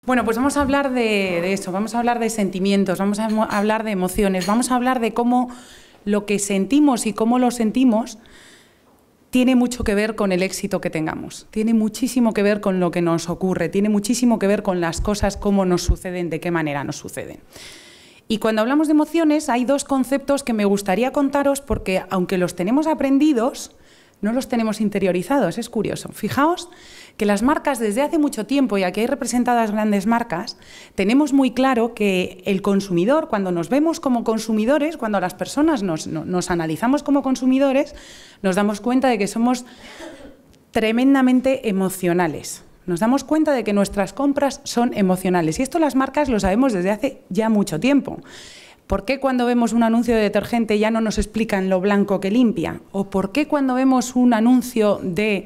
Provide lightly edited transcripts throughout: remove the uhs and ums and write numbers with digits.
Bueno, pues vamos a hablar de eso, vamos a hablar de sentimientos, vamos a hablar de emociones, vamos a hablar de cómo lo que sentimos y cómo lo sentimos tiene mucho que ver con el éxito que tengamos, tiene muchísimo que ver con lo que nos ocurre, tiene muchísimo que ver con las cosas, cómo nos suceden, de qué manera nos suceden. Y cuando hablamos de emociones hay dos conceptos que me gustaría contaros porque aunque los tenemos aprendidos, no los tenemos interiorizados, es curioso. Fijaos que las marcas desde hace mucho tiempo, y aquí hay representadas grandes marcas, tenemos muy claro que el consumidor, cuando nos vemos como consumidores, cuando las personas nos analizamos como consumidores, nos damos cuenta de que somos tremendamente emocionales. Nos damos cuenta de que nuestras compras son emocionales. Y esto las marcas lo sabemos desde hace ya mucho tiempo. ¿Por qué cuando vemos un anuncio de detergente ya no nos explican lo blanco que limpia? ¿O por qué cuando vemos un anuncio de,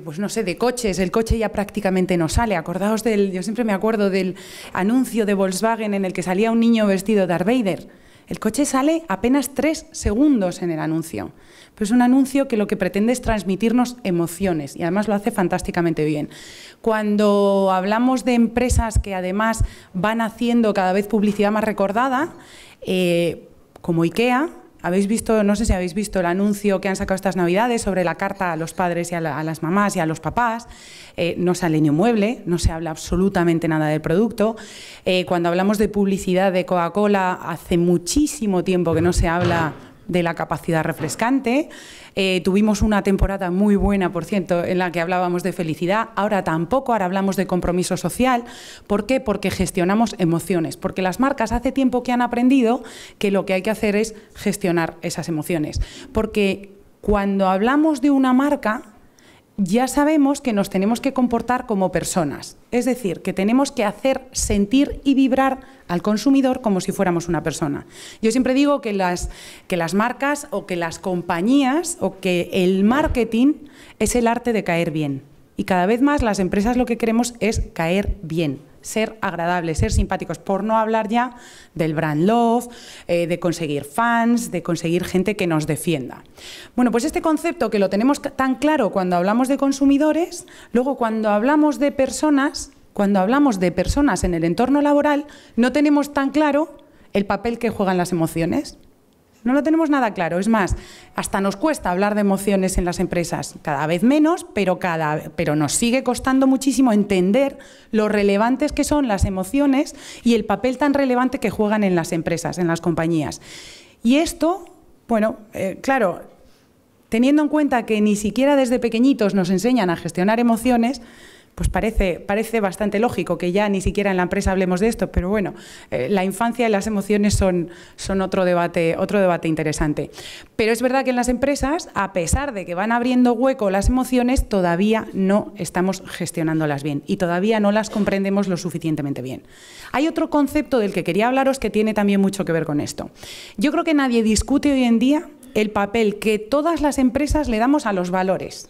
pues no sé, de coches, el coche ya prácticamente no sale? Acordaos yo siempre me acuerdo del anuncio de Volkswagen en el que salía un niño vestido de Darth Vader. El coche sale apenas 3 segundos en el anuncio. Pero es un anuncio que lo que pretende es transmitirnos emociones y además lo hace fantásticamente bien. Cuando hablamos de empresas que además van haciendo cada vez publicidad más recordada, como IKEA, habéis visto, no sé si habéis visto el anuncio que han sacado estas Navidades sobre la carta a los padres y a las mamás y a los papás. No sale ni un mueble, no se habla absolutamente nada del producto. Cuando hablamos de publicidad de Coca-Cola, hace muchísimo tiempo que no se habla de la capacidad refrescante. Tuvimos una temporada muy buena, por cierto, en la que hablábamos de felicidad. Ahora tampoco, ahora hablamos de compromiso social. ¿Por qué? Porque gestionamos emociones. Porque las marcas hace tiempo que han aprendido que lo que hay que hacer es gestionar esas emociones. Porque cuando hablamos de una marca, ya sabemos que nos tenemos que comportar como personas, es decir, que tenemos que hacer sentir y vibrar al consumidor como si fuéramos una persona. Yo siempre digo que las marcas o que las compañías o que el marketing es el arte de caer bien. Y cada vez más las empresas lo que queremos es caer bien, ser agradables, ser simpáticos, por no hablar ya del brand love, de conseguir fans, de conseguir gente que nos defienda. Bueno, pues este concepto que lo tenemos tan claro cuando hablamos de consumidores, luego cuando hablamos de personas en el entorno laboral, no tenemos tan claro el papel que juegan las emociones. No lo tenemos nada claro, es más, hasta nos cuesta hablar de emociones en las empresas, cada vez menos, pero nos sigue costando muchísimo entender lo relevantes que son las emociones y el papel tan relevante que juegan en las empresas, en las compañías. Y esto, bueno, claro, teniendo en cuenta que ni siquiera desde pequeñitos nos enseñan a gestionar emociones, pues parece bastante lógico que ya ni siquiera en la empresa hablemos de esto, pero bueno, la infancia y las emociones son otro debate interesante. Pero es verdad que en las empresas, a pesar de que van abriendo hueco las emociones, todavía no estamos gestionándolas bien y todavía no las comprendemos lo suficientemente bien. Hay otro concepto del que quería hablaros que tiene también mucho que ver con esto. Yo creo que nadie discute hoy en día el papel que todas las empresas le damos a los valores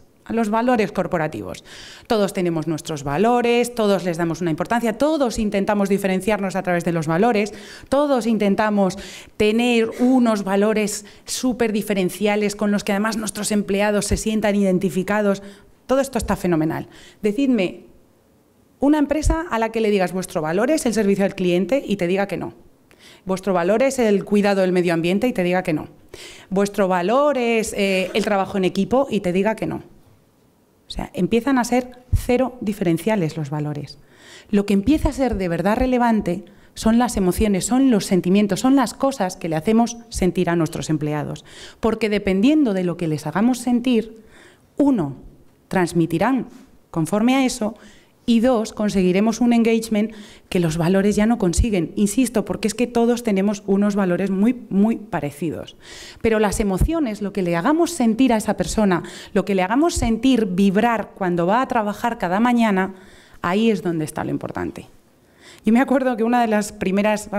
corporativos. Todos tenemos nuestros valores, todos les damos una importancia, todos intentamos diferenciarnos a través de los valores, todos intentamos tener unos valores súper diferenciales con los que además nuestros empleados se sientan identificados. Todo esto está fenomenal. Decidme una empresa a la que le digas vuestro valor es el servicio al cliente y te diga que no. Vuestro valor es el cuidado del medio ambiente y te diga que no. Vuestro valor es el trabajo en equipo y te diga que no. O sea, empiezan a ser cero diferenciales los valores. Lo que empieza a ser de verdad relevante son las emociones, son los sentimientos, son las cosas que le hacemos sentir a nuestros empleados. Porque dependiendo de lo que les hagamos sentir, uno, transmitirán conforme a eso, y dos, conseguiremos un engagement que los valores ya no consiguen. Insisto, porque es que todos tenemos unos valores muy, muy parecidos. Pero las emociones, lo que le hagamos sentir a esa persona, lo que le hagamos sentir vibrar cuando va a trabajar cada mañana, ahí es donde está lo importante. Yo me acuerdo que una de las primeras,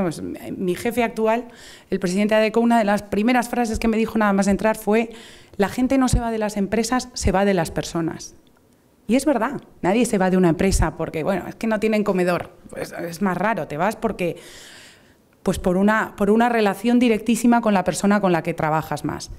mi jefe actual, el presidente de ADECO, una de las primeras frases que me dijo nada más entrar fue: la gente no se va de las empresas, se va de las personas. Y es verdad, nadie se va de una empresa porque, bueno, es que no tienen comedor. Pues es más raro, te vas porque, pues por una relación directísima con la persona con la que trabajas más.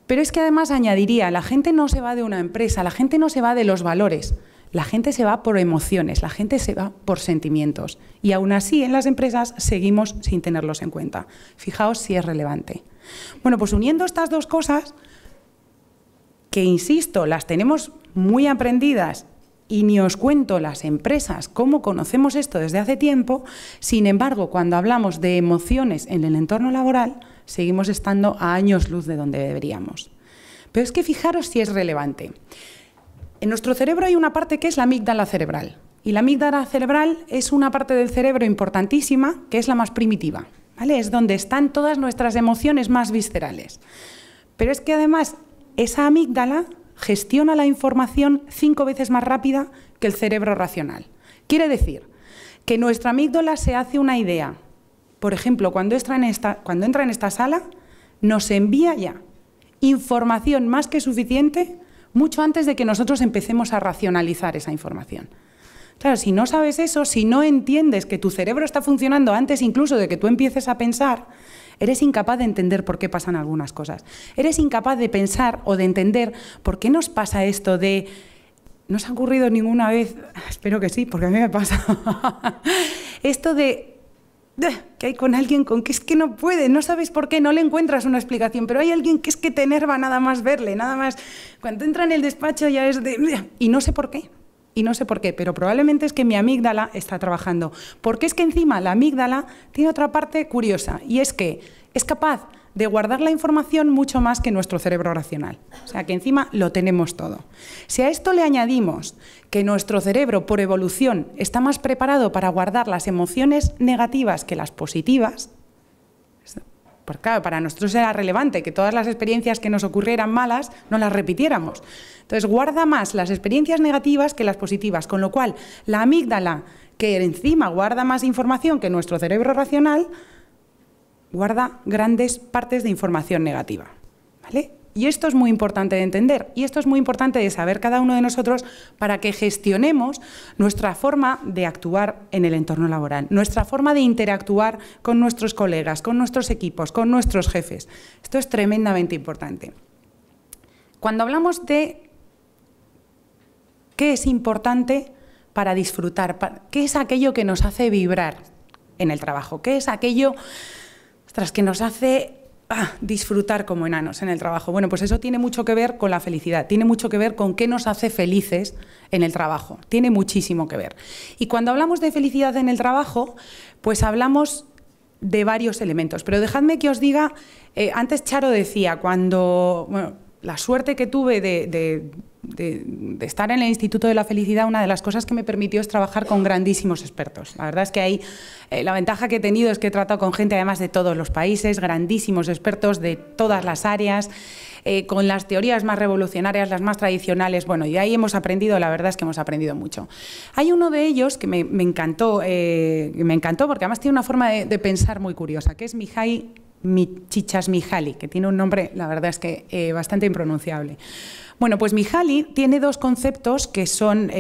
Pero es que además añadiría, la gente no se va de una empresa, la gente no se va de los valores. La gente se va por emociones, la gente se va por sentimientos. Y aún así, en las empresas seguimos sin tenerlos en cuenta. Fijaos si es relevante. Bueno, pues uniendo estas dos cosas, que insisto, las tenemos muy aprendidas y ni os cuento las empresas cómo conocemos esto desde hace tiempo, sin embargo, cuando hablamos de emociones en el entorno laboral, seguimos estando a años luz de donde deberíamos. Pero es que fijaros si es relevante. En nuestro cerebro hay una parte que es la amígdala cerebral. Y la amígdala cerebral es una parte del cerebro importantísima, que es la más primitiva, ¿vale? Es donde están todas nuestras emociones más viscerales. Pero es que además esa amígdala gestiona la información 5 veces más rápida que el cerebro racional. Quiere decir que nuestra amígdala se hace una idea. Por ejemplo, cuando entra en esta sala, nos envía ya información más que suficiente mucho antes de que nosotros empecemos a racionalizar esa información. Claro, si no sabes eso, si no entiendes que tu cerebro está funcionando antes incluso de que tú empieces a pensar, eres incapaz de entender por qué pasan algunas cosas. Eres incapaz de pensar o de entender por qué nos pasa esto de... ¿No os ha ocurrido ninguna vez? Espero que sí, porque a mí me pasa. Esto de... que hay con alguien con que es que no puede, no sabes por qué, no le encuentras una explicación, pero hay alguien que es que te enerva nada más verle, nada más... Cuando entra en el despacho ya es de... Y no sé por qué. Y no sé por qué, pero probablemente es que mi amígdala está trabajando. Porque es que encima la amígdala tiene otra parte curiosa, y es que es capaz de guardar la información mucho más que nuestro cerebro racional. O sea, que encima lo tenemos todo. Si a esto le añadimos que nuestro cerebro, por evolución, está más preparado para guardar las emociones negativas que las positivas, porque claro, para nosotros era relevante que todas las experiencias que nos ocurrieran malas no las repitiéramos. Entonces, guarda más las experiencias negativas que las positivas, con lo cual la amígdala, que encima guarda más información que nuestro cerebro racional, guarda grandes partes de información negativa, ¿vale? Y esto es muy importante de entender, y esto es muy importante de saber cada uno de nosotros para que gestionemos nuestra forma de actuar en el entorno laboral, nuestra forma de interactuar con nuestros colegas, con nuestros equipos, con nuestros jefes. Esto es tremendamente importante. Cuando hablamos de qué es importante para disfrutar, qué es aquello que nos hace vibrar en el trabajo, qué es aquello que nos hace disfrutar como enanos en el trabajo. Bueno, pues eso tiene mucho que ver con la felicidad, tiene mucho que ver con qué nos hace felices en el trabajo, tiene muchísimo que ver. Y cuando hablamos de felicidad en el trabajo, pues hablamos de varios elementos. Pero dejadme que os diga, antes Charo decía, cuando... Bueno, la suerte que tuve de estar en el Instituto de la Felicidad, una de las cosas que me permitió es trabajar con grandísimos expertos. La verdad es que ahí la ventaja que he tenido es que he tratado con gente además de todos los países, grandísimos expertos de todas las áreas, con las teorías más revolucionarias, las más tradicionales. Bueno, y ahí hemos aprendido, la verdad es que hemos aprendido mucho. Hay uno de ellos que me encantó porque además tiene una forma de pensar muy curiosa, que es Mihaly Csikszentmihalyi, que tiene un nombre, la verdad es que bastante impronunciable. Bueno, pues Mihaly tiene dos conceptos que son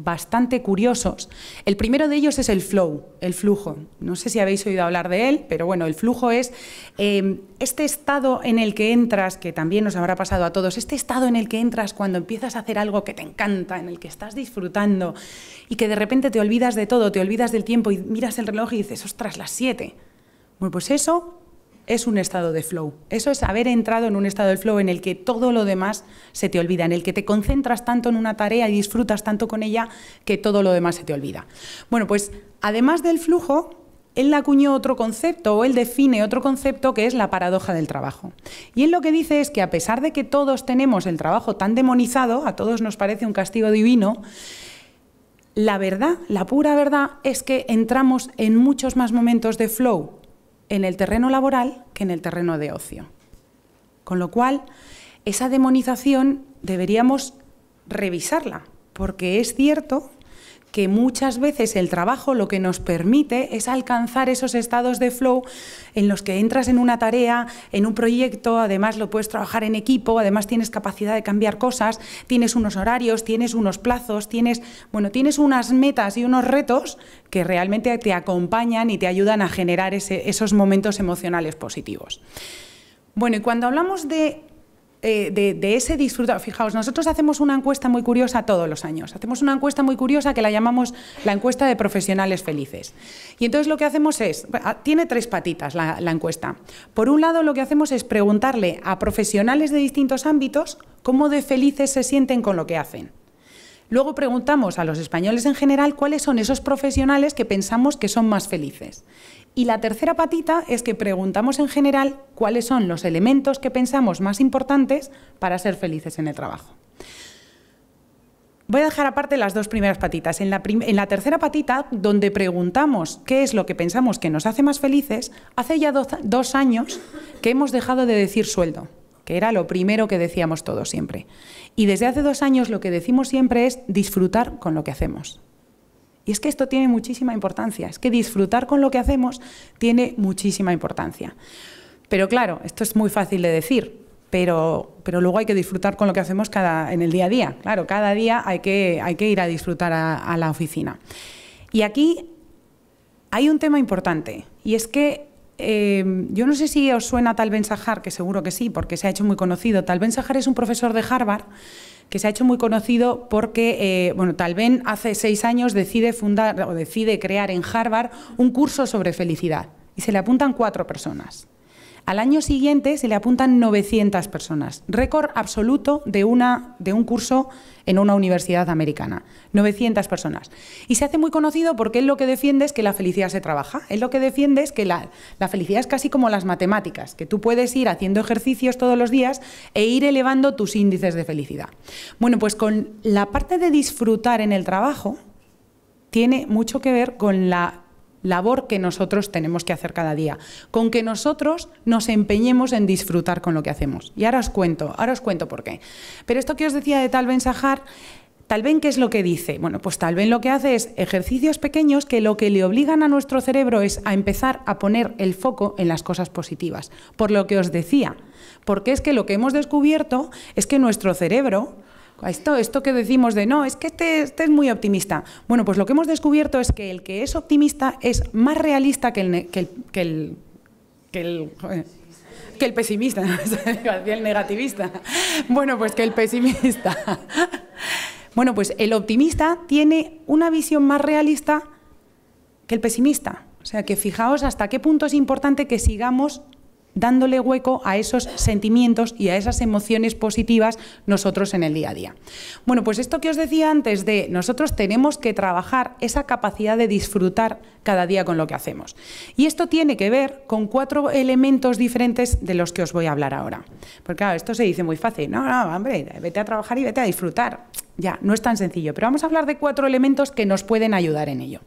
bastante curiosos. El primero de ellos es el flow, el flujo. No sé si habéis oído hablar de él, pero bueno, el flujo es este estado en el que entras, que también nos habrá pasado a todos, este estado en el que entras cuando empiezas a hacer algo que te encanta, en el que estás disfrutando y que de repente te olvidas de todo, te olvidas del tiempo y miras el reloj y dices, ostras, las 7. Bueno, pues eso es un estado de flow. Eso es haber entrado en un estado de flow en el que todo lo demás se te olvida, en el que te concentras tanto en una tarea y disfrutas tanto con ella que todo lo demás se te olvida. Bueno, pues además del flujo, él acuñó otro concepto, o él define otro concepto que es la paradoja del trabajo. Y él lo que dice es que a pesar de que todos tenemos el trabajo tan demonizado, a todos nos parece un castigo divino, la verdad, la pura verdad, es que entramos en muchos más momentos de flow en el terreno laboral que en el terreno de ocio. Con lo cual, esa demonización deberíamos revisarla, porque es cierto que muchas veces el trabajo lo que nos permite es alcanzar esos estados de flow en los que entras en una tarea, en un proyecto, además lo puedes trabajar en equipo, además tienes capacidad de cambiar cosas, tienes unos horarios, tienes unos plazos, tienes unas metas y unos retos que realmente te acompañan y te ayudan a generar esos momentos emocionales positivos. Bueno, y cuando hablamos de de ese disfrutar. Fijaos, nosotros hacemos una encuesta muy curiosa todos los años. Hacemos una encuesta muy curiosa que la llamamos la encuesta de profesionales felices. Y entonces lo que hacemos es, tiene 3 patitas la encuesta. Por un lado, lo que hacemos es preguntarle a profesionales de distintos ámbitos cómo de felices se sienten con lo que hacen. Luego preguntamos a los españoles en general cuáles son esos profesionales que pensamos que son más felices. Y la tercera patita es que preguntamos en general cuáles son los elementos que pensamos más importantes para ser felices en el trabajo. Voy a dejar aparte las 2 primeras patitas. En la tercera patita, donde preguntamos qué es lo que pensamos que nos hace más felices, hace ya 2 años que hemos dejado de decir sueldo, que era lo primero que decíamos todos siempre. Y desde hace 2 años lo que decimos siempre es disfrutar con lo que hacemos. Y es que esto tiene muchísima importancia, es que disfrutar con lo que hacemos tiene muchísima importancia. Pero claro, esto es muy fácil de decir, pero luego hay que disfrutar con lo que hacemos en el día a día. Claro, cada día hay que ir a disfrutar a la oficina. Y aquí hay un tema importante, y es que yo no sé si os suena Tal Ben-Shahar, que seguro que sí, porque se ha hecho muy conocido. Tal Ben-Shahar es un profesor de Harvard que se ha hecho muy conocido porque, Tal Ben hace 6 años decide crear en Harvard un curso sobre felicidad y se le apuntan 4 personas. Al año siguiente se le apuntan 900 personas, récord absoluto de un curso en una universidad americana, 900 personas. Y se hace muy conocido porque él lo que defiende es que la felicidad se trabaja, él lo que defiende es que la felicidad es casi como las matemáticas, que tú puedes ir haciendo ejercicios todos los días e ir elevando tus índices de felicidad. Bueno, pues con la parte de disfrutar en el trabajo tiene mucho que ver con la labor que nosotros tenemos que hacer cada día, con que nosotros nos empeñemos en disfrutar con lo que hacemos. Y ahora os cuento por qué. Pero esto que os decía de Tal Ben-Shahar, Tal Ben, ¿qué es lo que dice? Bueno, pues Tal Ben lo que hace es ejercicios pequeños que lo que le obligan a nuestro cerebro es a empezar a poner el foco en las cosas positivas. Por lo que os decía, porque es que lo que hemos descubierto es que nuestro cerebro, esto que decimos de no, es que este es muy optimista. Bueno, pues lo que hemos descubierto es que el que es optimista es más realista que el pesimista, el negativista. Bueno, pues que el pesimista. Bueno, pues el optimista tiene una visión más realista que el pesimista. O sea, que fijaos hasta qué punto es importante que sigamos dándole hueco a esos sentimientos y a esas emociones positivas nosotros en el día a día. Bueno, pues esto que os decía antes de nosotros tenemos que trabajar esa capacidad de disfrutar cada día con lo que hacemos. Y esto tiene que ver con 4 elementos diferentes de los que os voy a hablar ahora. Porque claro, esto se dice muy fácil. No, hombre, vete a trabajar y vete a disfrutar. Ya, no es tan sencillo. Pero vamos a hablar de 4 elementos que nos pueden ayudar en ello.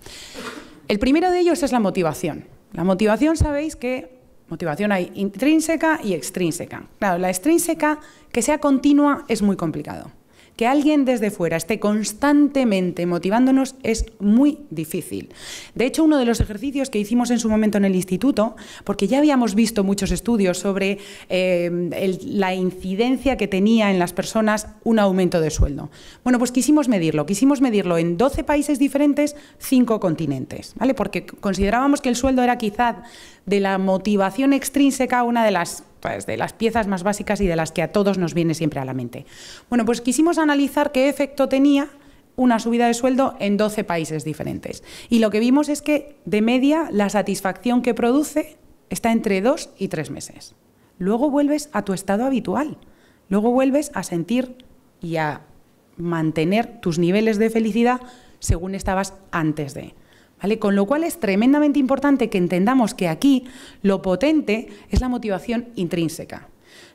El primero de ellos es la motivación. La motivación, sabéis que motivación hay intrínseca y extrínseca. Claro, la extrínseca, que sea continua, es muy complicado. Que alguien desde fuera esté constantemente motivándonos es muy difícil. De hecho, uno de los ejercicios que hicimos en su momento en el instituto, porque ya habíamos visto muchos estudios sobre la incidencia que tenía en las personas un aumento de sueldo. Bueno, pues quisimos medirlo en 12 países diferentes, 5 continentes, ¿vale? Porque considerábamos que el sueldo era quizá de la motivación extrínseca una de las piezas más básicas y de las que a todos nos viene siempre a la mente. Bueno, pues quisimos analizar qué efecto tenía una subida de sueldo en 12 países diferentes. Y lo que vimos es que, de media, la satisfacción que produce está entre 2 y 3 meses. Luego vuelves a tu estado habitual. Luego vuelves a sentir y a mantener tus niveles de felicidad según estabas antes de. ¿Vale? Con lo cual es tremendamente importante que entendamos que aquí lo potente es la motivación intrínseca.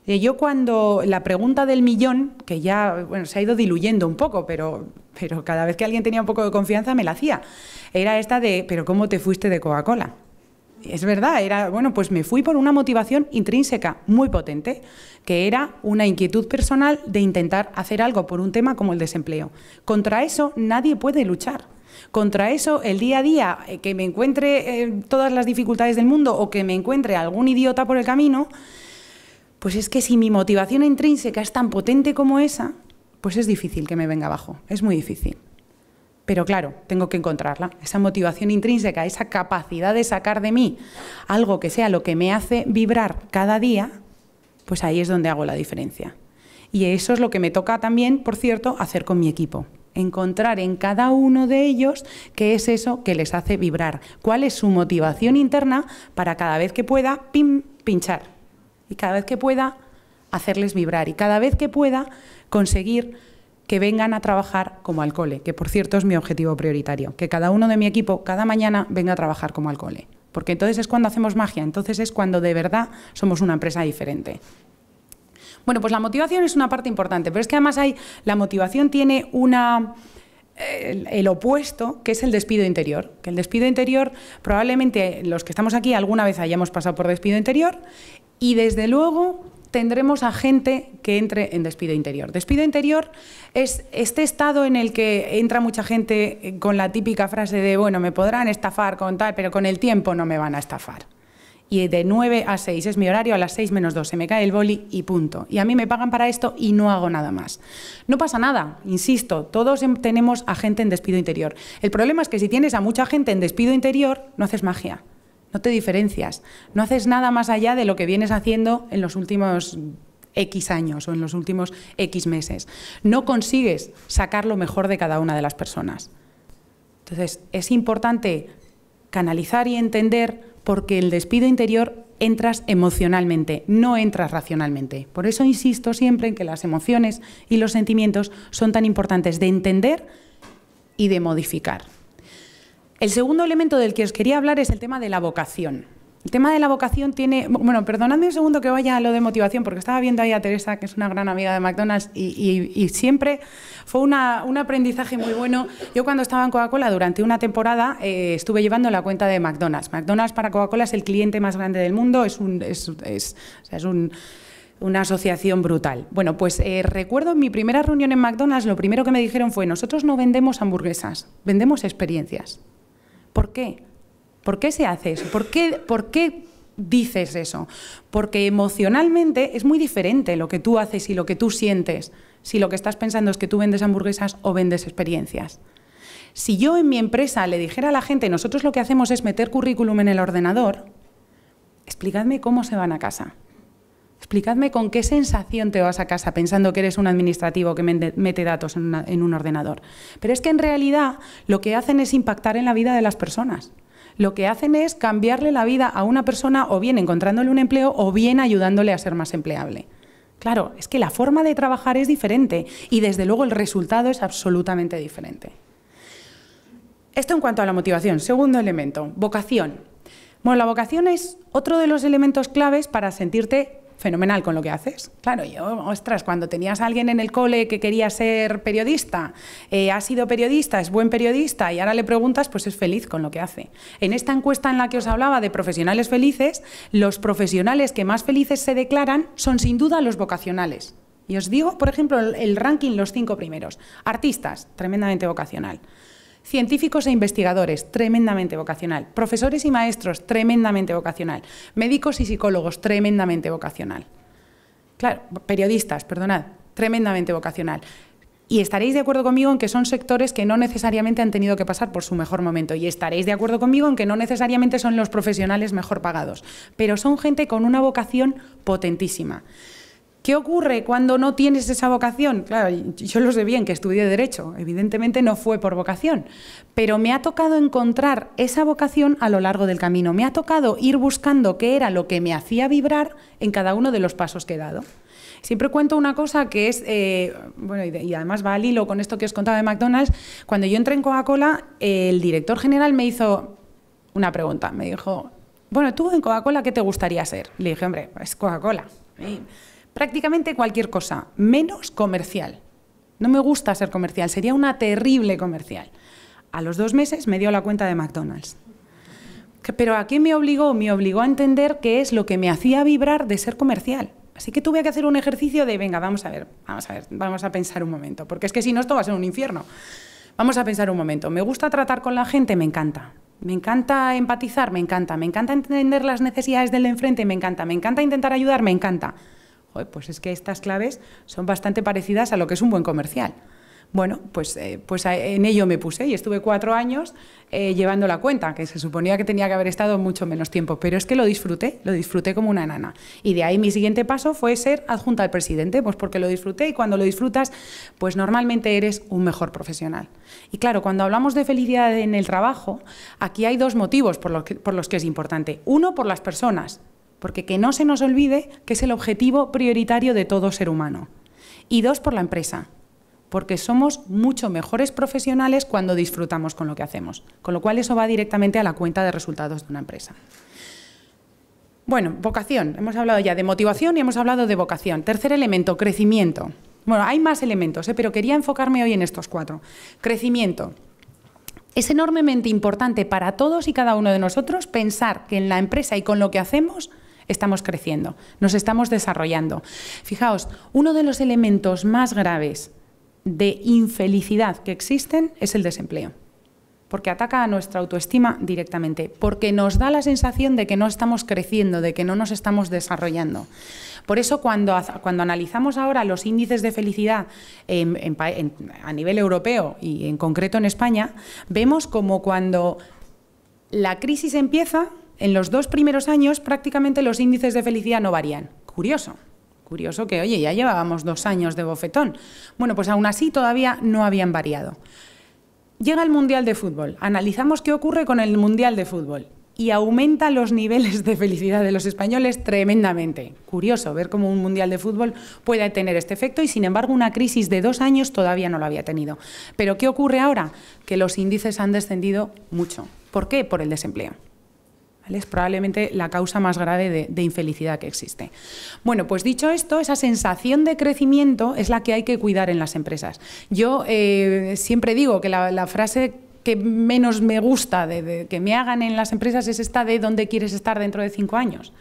Yo cuando la pregunta del millón, que ya se ha ido diluyendo un poco, pero cada vez que alguien tenía un poco de confianza me la hacía, era esta de, ¿pero cómo te fuiste de Coca-Cola? Es verdad, pues me fui por una motivación intrínseca muy potente, que era una inquietud personal de intentar hacer algo por un tema como el desempleo. Contra eso nadie puede luchar. Contra eso, el día a día, que me encuentre todas las dificultades del mundo o que me encuentre algún idiota por el camino, pues es que si mi motivación intrínseca es tan potente como esa, pues es difícil que me venga abajo, es muy difícil. Pero claro, tengo que encontrarla, esa motivación intrínseca, esa capacidad de sacar de mí algo que sea lo que me hace vibrar cada día, pues ahí es donde hago la diferencia. Y eso es lo que me toca también, por cierto, hacer con mi equipo. Encontrar en cada uno de ellos qué es eso que les hace vibrar, cuál es su motivación interna para cada vez que pueda pinchar y cada vez que pueda hacerles vibrar y cada vez que pueda conseguir que vengan a trabajar como al cole, que por cierto es mi objetivo prioritario, que cada uno de mi equipo cada mañana venga a trabajar como al cole, porque entonces es cuando hacemos magia, entonces es cuando de verdad somos una empresa diferente. Bueno, pues la motivación es una parte importante, pero es que además la motivación tiene el opuesto, que es el despido interior. Que el despido interior, probablemente los que estamos aquí alguna vez hayamos pasado por despido interior y desde luego tendremos a gente que entre en despido interior. Despido interior es este estado en el que entra mucha gente con la típica frase de, bueno, me podrán estafar con tal, pero con el tiempo no me van a estafar. Y de 9 a 6 es mi horario, a las 6 menos 2 se me cae el boli y punto. Y a mí me pagan para esto y no hago nada más. No pasa nada, insisto, todos tenemos a gente en despido interior. El problema es que si tienes a mucha gente en despido interior, no haces magia, no te diferencias, no haces nada más allá de lo que vienes haciendo en los últimos X años o en los últimos X meses. No consigues sacar lo mejor de cada una de las personas. Entonces, es importante canalizar y entender porque el despido interior entras emocionalmente, no entras racionalmente. Por eso insisto siempre en que las emociones y los sentimientos son tan importantes de entender y de modificar. El segundo elemento del que os quería hablar es el tema de la vocación. El tema de la vocación tiene... Bueno, perdonadme un segundo que vaya a lo de motivación, porque estaba viendo ahí a Teresa, que es una gran amiga de McDonald's, y siempre fue un aprendizaje muy bueno. Yo cuando estaba en Coca-Cola durante una temporada estuve llevando la cuenta de McDonald's. McDonald's para Coca-Cola es el cliente más grande del mundo, es una asociación brutal. Bueno, pues recuerdo en mi primera reunión en McDonald's, lo primero que me dijeron fue, nosotros no vendemos hamburguesas, vendemos experiencias. ¿Por qué? ¿Por qué se hace eso? ¿Por qué dices eso? Porque emocionalmente es muy diferente lo que tú haces y lo que tú sientes si lo que estás pensando es que tú vendes hamburguesas o vendes experiencias. Si yo en mi empresa le dijera a la gente, nosotros lo que hacemos es meter currículum en el ordenador, explicadme cómo se van a casa. Explicadme con qué sensación te vas a casa pensando que eres un administrativo que mete datos en un ordenador. Pero es que en realidad lo que hacen es impactar en la vida de las personas. Lo que hacen es cambiarle la vida a una persona o bien encontrándole un empleo o bien ayudándole a ser más empleable. Claro, es que la forma de trabajar es diferente y desde luego el resultado es absolutamente diferente. Esto en cuanto a la motivación. Segundo elemento, vocación. Bueno, la vocación es otro de los elementos claves para sentirte fenomenal con lo que haces. Claro, ostras, cuando tenías a alguien en el cole que quería ser periodista, ha sido periodista, es buen periodista y ahora le preguntas, pues es feliz con lo que hace. En esta encuesta en la que os hablaba de profesionales felices, los profesionales que más felices se declaran son sin duda los vocacionales. Y os digo, por ejemplo, el ranking, los 5 primeros. Artistas, tremendamente vocacional. Científicos e investigadores, tremendamente vocacional. Profesores y maestros, tremendamente vocacional. Médicos y psicólogos, tremendamente vocacional. Claro, periodistas, perdonad, tremendamente vocacional. Y estaréis de acuerdo conmigo en que son sectores que no necesariamente han tenido que pasar por su mejor momento. Y estaréis de acuerdo conmigo en que no necesariamente son los profesionales mejor pagados. Pero son gente con una vocación potentísima. ¿Qué ocurre cuando no tienes esa vocación? Claro, yo lo sé bien, que estudié Derecho, evidentemente no fue por vocación, pero me ha tocado encontrar esa vocación a lo largo del camino, me ha tocado ir buscando qué era lo que me hacía vibrar en cada uno de los pasos que he dado. Siempre cuento una cosa que es, bueno, y además va al hilo con esto que os contaba de McDonald's, cuando yo entré en Coca-Cola, el director general me hizo una pregunta, me dijo, bueno, tú en Coca-Cola, ¿qué te gustaría ser? Le dije, hombre, es Coca-Cola. Prácticamente cualquier cosa, menos comercial. No me gusta ser comercial, sería una terrible comercial. A los 2 meses me dio la cuenta de McDonald's. ¿Pero a qué me obligó? Me obligó a entender qué es lo que me hacía vibrar de ser comercial. Así que tuve que hacer un ejercicio de, venga, vamos a pensar un momento, porque es que si no esto va a ser un infierno. Vamos a pensar un momento. ¿Me gusta tratar con la gente? Me encanta. Me encanta empatizar, me encanta entender las necesidades del de enfrente, me encanta intentar ayudar, me encanta. Joder, pues es que estas claves son bastante parecidas a lo que es un buen comercial. Bueno, pues en ello me puse y estuve 4 años llevando la cuenta, que se suponía que tenía que haber estado mucho menos tiempo, pero es que lo disfruté como una enana. Y de ahí mi siguiente paso fue ser adjunta al presidente, pues porque lo disfruté, y cuando lo disfrutas, pues normalmente eres un mejor profesional. Y claro, cuando hablamos de felicidad en el trabajo, aquí hay 2 motivos por los que es importante. Uno, por las personas, porque que no se nos olvide que es el objetivo prioritario de todo ser humano. Y 2, por la empresa, porque somos mucho mejores profesionales cuando disfrutamos con lo que hacemos, con lo cual eso va directamente a la cuenta de resultados de una empresa. Bueno, vocación, hemos hablado ya de motivación y hemos hablado de vocación. Tercer elemento, crecimiento. Bueno, hay más elementos, pero quería enfocarme hoy en estos 4. Crecimiento. Es enormemente importante para todos y cada uno de nosotros pensar que en la empresa y con lo que hacemos estamos creciendo, nos estamos desarrollando. Fijaos, uno de los elementos más graves de infelicidad que existen es el desempleo, porque ataca a nuestra autoestima directamente, porque nos da la sensación de que no estamos creciendo, de que no nos estamos desarrollando. Por eso cuando analizamos ahora los índices de felicidad a nivel europeo y en concreto en España, vemos como cuando la crisis empieza, en los 2 primeros años prácticamente los índices de felicidad no varían. Curioso que, oye, ya llevábamos 2 años de bofetón. Bueno, pues aún así todavía no habían variado. Llega el Mundial de Fútbol, analizamos qué ocurre con el Mundial de Fútbol y aumenta los niveles de felicidad de los españoles tremendamente. Curioso ver cómo un Mundial de Fútbol puede tener este efecto y, sin embargo, una crisis de 2 años todavía no lo había tenido. ¿Pero qué ocurre ahora? Que los índices han descendido mucho. ¿Por qué? Por el desempleo. Es probablemente la causa más grave de infelicidad que existe. Bueno, pues dicho esto, esa sensación de crecimiento es la que hay que cuidar en las empresas. Yo siempre digo que la frase que menos me gusta de que me hagan en las empresas es esta de ¿dónde quieres estar dentro de 5 años?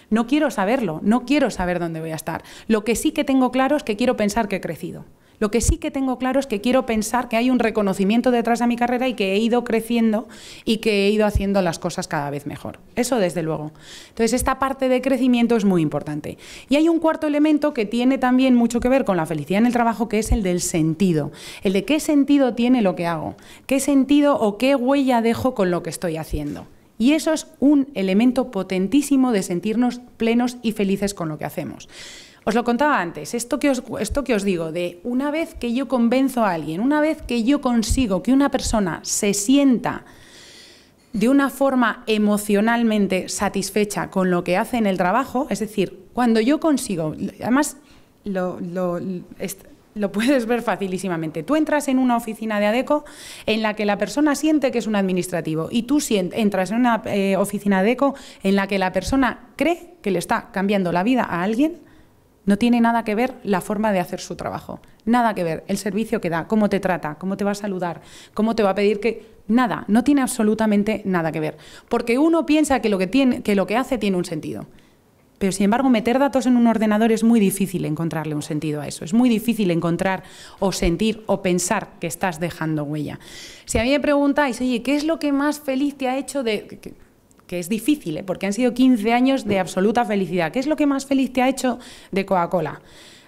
No quiero saberlo, no quiero saber dónde voy a estar. Lo que sí que tengo claro es que quiero pensar que he crecido. Lo que sí que tengo claro es que quiero pensar que hay un reconocimiento detrás de mi carrera y que he ido creciendo y que he ido haciendo las cosas cada vez mejor. Eso desde luego. Entonces esta parte de crecimiento es muy importante. Y hay un cuarto elemento que tiene también mucho que ver con la felicidad en el trabajo, que es el del sentido. El de qué sentido tiene lo que hago, qué sentido o qué huella dejo con lo que estoy haciendo. Y eso es un elemento potentísimo de sentirnos plenos y felices con lo que hacemos. Os lo contaba antes, esto que os digo, de una vez que yo convenzo a alguien, una vez que yo consigo que una persona se sienta de una forma emocionalmente satisfecha con lo que hace en el trabajo, es decir, cuando yo consigo, además lo puedes ver facilísimamente. Tú entras en una oficina de Adecco en la que la persona siente que es un administrativo y tú entras en una oficina de Adecco en la que la persona cree que le está cambiando la vida a alguien. No tiene nada que ver la forma de hacer su trabajo, nada que ver el servicio que da, cómo te trata, cómo te va a saludar, cómo te va a pedir que... Nada, no tiene absolutamente nada que ver. Porque uno piensa que lo que hace tiene un sentido. Pero, sin embargo, meter datos en un ordenador es muy difícil encontrarle un sentido a eso. Es muy difícil encontrar o sentir o pensar que estás dejando huella. Si a mí me preguntáis, oye, ¿qué es lo que más feliz te ha hecho de...? Que es difícil, porque han sido 15 años de absoluta felicidad. ¿Qué es lo que más feliz te ha hecho de Coca-Cola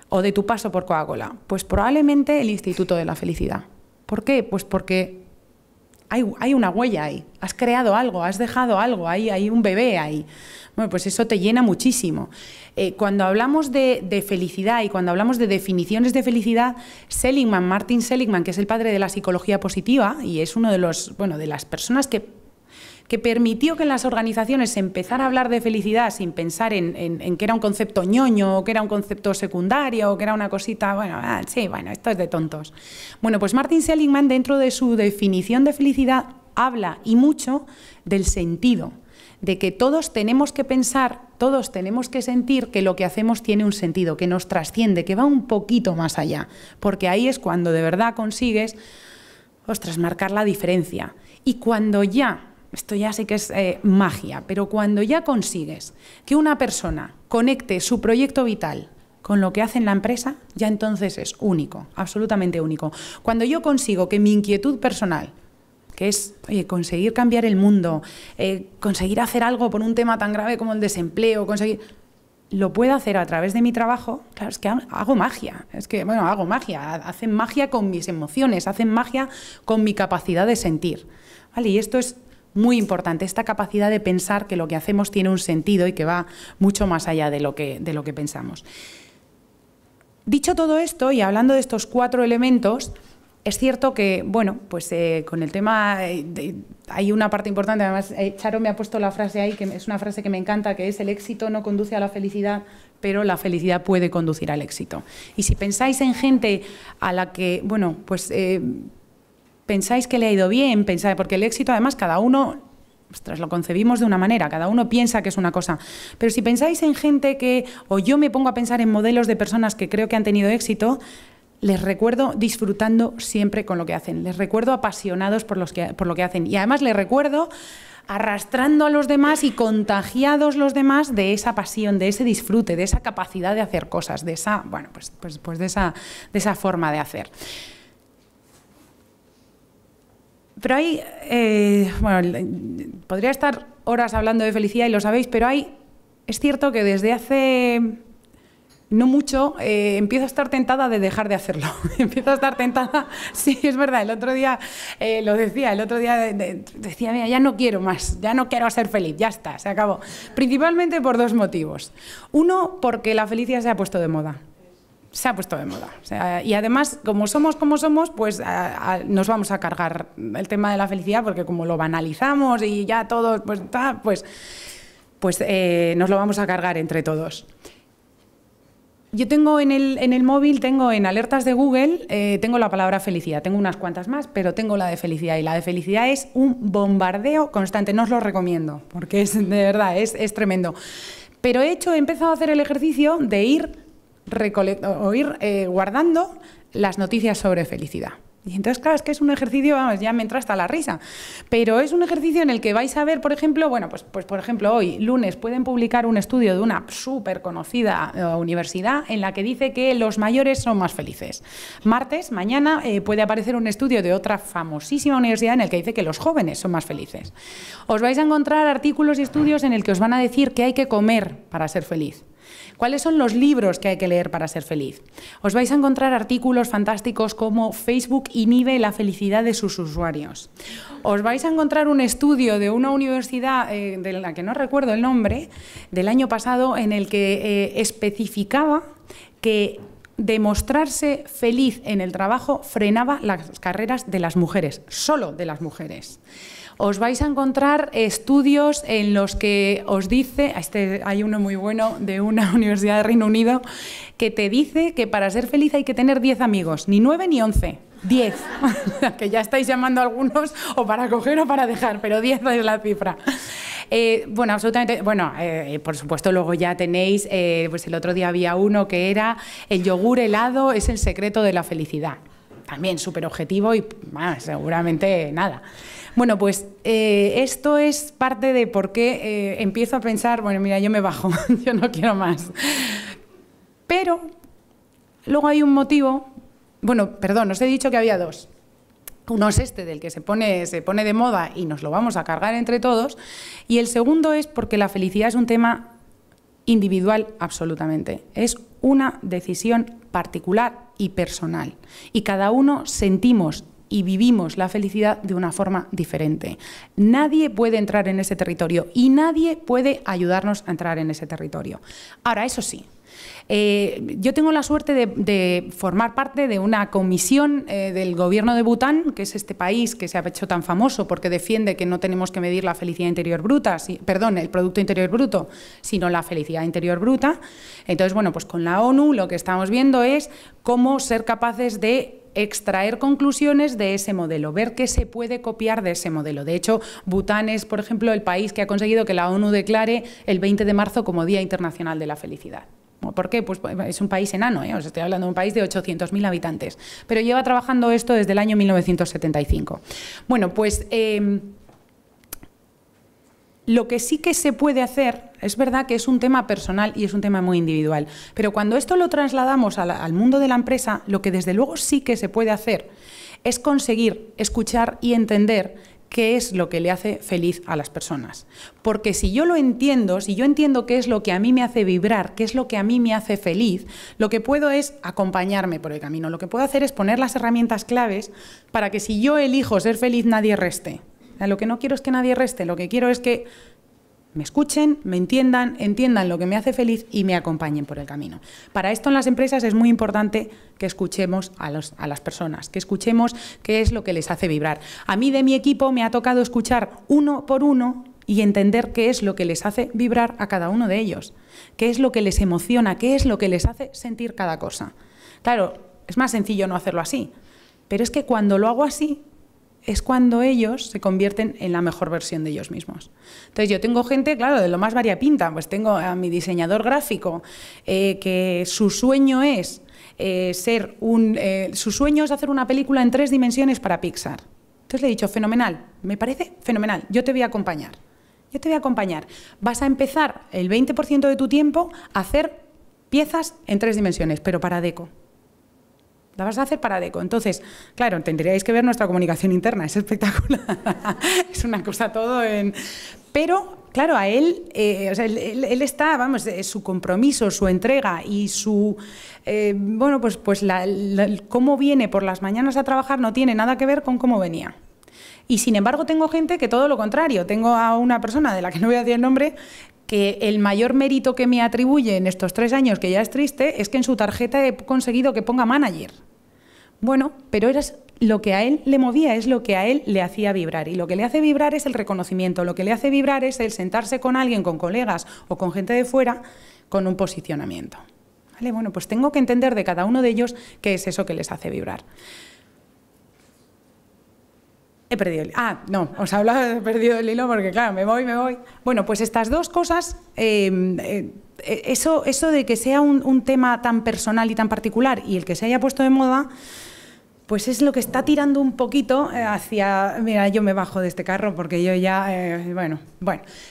o de tu paso por Coca-Cola? Pues probablemente el Instituto de la Felicidad. ¿Por qué? Pues porque hay una huella ahí, has creado algo, has dejado algo, hay un bebé ahí. Bueno, pues eso te llena muchísimo. Cuando hablamos de felicidad y cuando hablamos de definiciones de felicidad, Martin Seligman, que es el padre de la psicología positiva y es uno de las personas que permitió que en las organizaciones se empezara a hablar de felicidad sin pensar en que era un concepto ñoño, o que era un concepto secundario, o que era una cosita, esto es de tontos. Bueno, pues Martin Seligman, dentro de su definición de felicidad, habla y mucho del sentido, de que todos tenemos que pensar, todos tenemos que sentir que lo que hacemos tiene un sentido, que nos trasciende, que va un poquito más allá, porque ahí es cuando de verdad consigues, marcar la diferencia. Y cuando ya... Esto ya sí que es magia, pero cuando ya consigues que una persona conecte su proyecto vital con lo que hace en la empresa, ya entonces es único, absolutamente único. Cuando yo consigo que mi inquietud personal, que es conseguir cambiar el mundo, conseguir hacer algo por un tema tan grave como el desempleo, lo puedo hacer a través de mi trabajo, claro, es que hago magia. Es que, bueno, hago magia. Hacen magia con mis emociones, hacen magia con mi capacidad de sentir. ¿Vale? Y esto es muy importante, esta capacidad de pensar que lo que hacemos tiene un sentido y que va mucho más allá de lo que pensamos. Dicho todo esto, y hablando de estos 4 elementos, es cierto que, bueno, pues con el tema hay una parte importante, además Charo me ha puesto la frase ahí, que es una frase que me encanta, que es: el éxito no conduce a la felicidad, pero la felicidad puede conducir al éxito. Y si pensáis en gente a la que, bueno, pues pensáis que le ha ido bien, pensáis, porque el éxito además cada uno, ostras, lo concebimos de una manera, cada uno piensa que es una cosa, pero si pensáis en gente que, o yo me pongo a pensar en modelos de personas que creo que han tenido éxito, les recuerdo disfrutando siempre con lo que hacen, les recuerdo apasionados por lo que hacen, y además les recuerdo arrastrando a los demás y contagiados los demás de esa pasión, de ese disfrute, de esa capacidad de hacer cosas, de esa, bueno, pues de esa forma de hacer. Pero hay, bueno, podría estar horas hablando de felicidad y lo sabéis, pero es cierto que desde hace no mucho empiezo a estar tentada de dejar de hacerlo. Empiezo a estar tentada, sí, es verdad, el otro día lo decía, decía, mira, ya no quiero más, ya no quiero ser feliz, ya está, se acabó. Principalmente por 2 motivos. Uno, porque la felicidad se ha puesto de moda. Se ha puesto de moda. O sea, y además, como somos, pues nos vamos a cargar el tema de la felicidad, porque como lo banalizamos y ya todos, pues nos lo vamos a cargar entre todos. Yo tengo en el móvil, tengo en alertas de Google, tengo la palabra felicidad, tengo unas cuantas más, pero tengo la de felicidad, y la de felicidad es un bombardeo constante, no os lo recomiendo, porque es de verdad, es tremendo. Pero he empezado a hacer el ejercicio de ir guardando las noticias sobre felicidad. Y entonces, claro, es que es un ejercicio, vamos, ya me entra hasta la risa, pero es un ejercicio en el que vais a ver, por ejemplo, bueno, pues por ejemplo, hoy, lunes, pueden publicar un estudio de una súper conocida universidad en la que dice que los mayores son más felices. Martes, mañana, puede aparecer un estudio de otra famosísima universidad en el que dice que los jóvenes son más felices. Os vais a encontrar artículos y estudios en el que os van a decir qué hay que comer para ser feliz. ¿Cuáles son los libros que hay que leer para ser feliz? Os vais a encontrar artículos fantásticos como Facebook inhibe la felicidad de sus usuarios. Os vais a encontrar un estudio de una universidad, de la que no recuerdo el nombre, del año pasado, en el que especificaba que demostrarse feliz en el trabajo frenaba las carreras de las mujeres, solo de las mujeres. Os vais a encontrar estudios en los que os dice, hay uno muy bueno de una universidad de Reino Unido, que te dice que para ser feliz hay que tener 10 amigos, ni 9 ni 11, 10. Que ya estáis llamando a algunos o para coger o para dejar, pero 10 es la cifra. Bueno, absolutamente, bueno, por supuesto luego ya tenéis, pues el otro día había uno que era el yogur helado es el secreto de la felicidad. También súper objetivo y seguramente nada. Bueno, pues esto es parte de por qué empiezo a pensar, bueno, mira, yo me bajo, yo no quiero más. Pero luego hay un motivo, bueno, perdón, os he dicho que había 2. Uno es del que se pone de moda y nos lo vamos a cargar entre todos, y el segundo es porque la felicidad es un tema individual absolutamente. Es una decisión particular y personal, y cada uno sentimos y vivimos la felicidad de una forma diferente. Nadie puede entrar en ese territorio y nadie puede ayudarnos a entrar en ese territorio. Ahora, eso sí, yo tengo la suerte de formar parte de una comisión del gobierno de Bután, que es este país que se ha hecho tan famoso porque defiende que no tenemos que medir la felicidad interior bruta, perdón, el Producto Interior Bruto, sino la felicidad interior bruta. Entonces, bueno, pues con la ONU lo que estamos viendo es cómo ser capaces de extraer conclusiones de ese modelo, ver qué se puede copiar de ese modelo. De hecho, Bután es, por ejemplo, el país que ha conseguido que la ONU declare el 20 de marzo como Día Internacional de la Felicidad. ¿Por qué? Pues es un país enano, os estoy hablando de un país de 800.000 habitantes, pero lleva trabajando esto desde el año 1975. Bueno, pues lo que sí que se puede hacer, es verdad que es un tema personal y es un tema muy individual, pero cuando esto lo trasladamos al mundo de la empresa, lo que desde luego sí que se puede hacer es conseguir escuchar y entender qué es lo que le hace feliz a las personas. Porque si yo lo entiendo, si yo entiendo qué es lo que a mí me hace vibrar, qué es lo que a mí me hace feliz, lo que puedo es acompañarme por el camino. Lo que puedo hacer es poner las herramientas claves para que si yo elijo ser feliz, nadie reste. O sea, lo que no quiero es que nadie reste, lo que quiero es que me escuchen, me entiendan, entiendan lo que me hace feliz y me acompañen por el camino. Para esto en las empresas es muy importante que escuchemos a las personas, que escuchemos qué es lo que les hace vibrar. A mí de mi equipo me ha tocado escuchar uno por uno y entender qué es lo que les hace vibrar a cada uno de ellos, qué es lo que les emociona, qué es lo que les hace sentir cada cosa. Claro, es más sencillo no hacerlo así, pero es que cuando lo hago así, es cuando ellos se convierten en la mejor versión de ellos mismos. Entonces yo tengo gente, claro, de lo más variopinta, pues tengo a mi diseñador gráfico, que su sueño es su sueño es hacer una película en 3 dimensiones para Pixar. Entonces le he dicho, fenomenal, me parece fenomenal, yo te voy a acompañar. Yo te voy a acompañar. Vas a empezar el 20% de tu tiempo a hacer piezas en 3 dimensiones, pero para deco. La vas a hacer para deco. Entonces, claro, tendríais que ver nuestra comunicación interna, es espectacular. Es una cosa todo en... Pero, claro, a él, o sea, él está, vamos, su compromiso, su entrega y su... bueno, pues cómo viene por las mañanas a trabajar no tiene nada que ver con cómo venía. Y sin embargo tengo gente que todo lo contrario. Tengo a una persona de la que no voy a decir el nombre, que el mayor mérito que me atribuye en estos 3 años, que ya es triste, es que en su tarjeta he conseguido que ponga manager. Bueno, pero era lo que a él le movía, es lo que a él le hacía vibrar. Y lo que le hace vibrar es el reconocimiento, lo que le hace vibrar es el sentarse con alguien, con colegas o con gente de fuera, con un posicionamiento. ¿Vale? Bueno, pues tengo que entender de cada uno de ellos qué es eso que les hace vibrar. He perdido el hilo. Ah, no, os hablaba de perdido el hilo porque, claro, me voy. Bueno, pues estas dos cosas, eso de que sea un tema tan personal y tan particular y el que se haya puesto de moda, pues es lo que está tirando un poquito hacia... Mira, yo me bajo de este carro porque yo ya... bueno.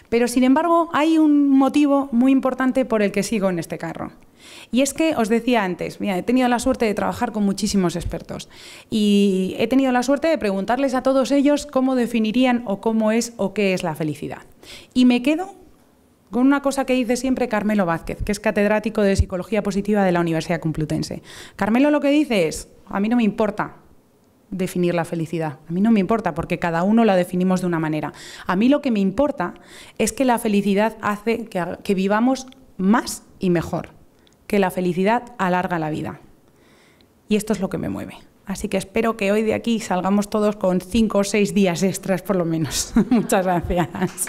Pero, sin embargo, hay un motivo muy importante por el que sigo en este carro. Y es que, os decía antes, mira, he tenido la suerte de trabajar con muchísimos expertos y he tenido la suerte de preguntarles a todos ellos cómo definirían o cómo es o qué es la felicidad. Y me quedo con una cosa que dice siempre Carmelo Vázquez, que es catedrático de Psicología Positiva de la Universidad Complutense. Carmelo lo que dice es, a mí no me importa definir la felicidad, a mí no me importa porque cada uno la definimos de una manera. A mí lo que me importa es que la felicidad hace que vivamos más y mejor, que la felicidad alarga la vida. Y esto es lo que me mueve. Así que espero que hoy de aquí salgamos todos con 5 o 6 días extras por lo menos. Muchas gracias.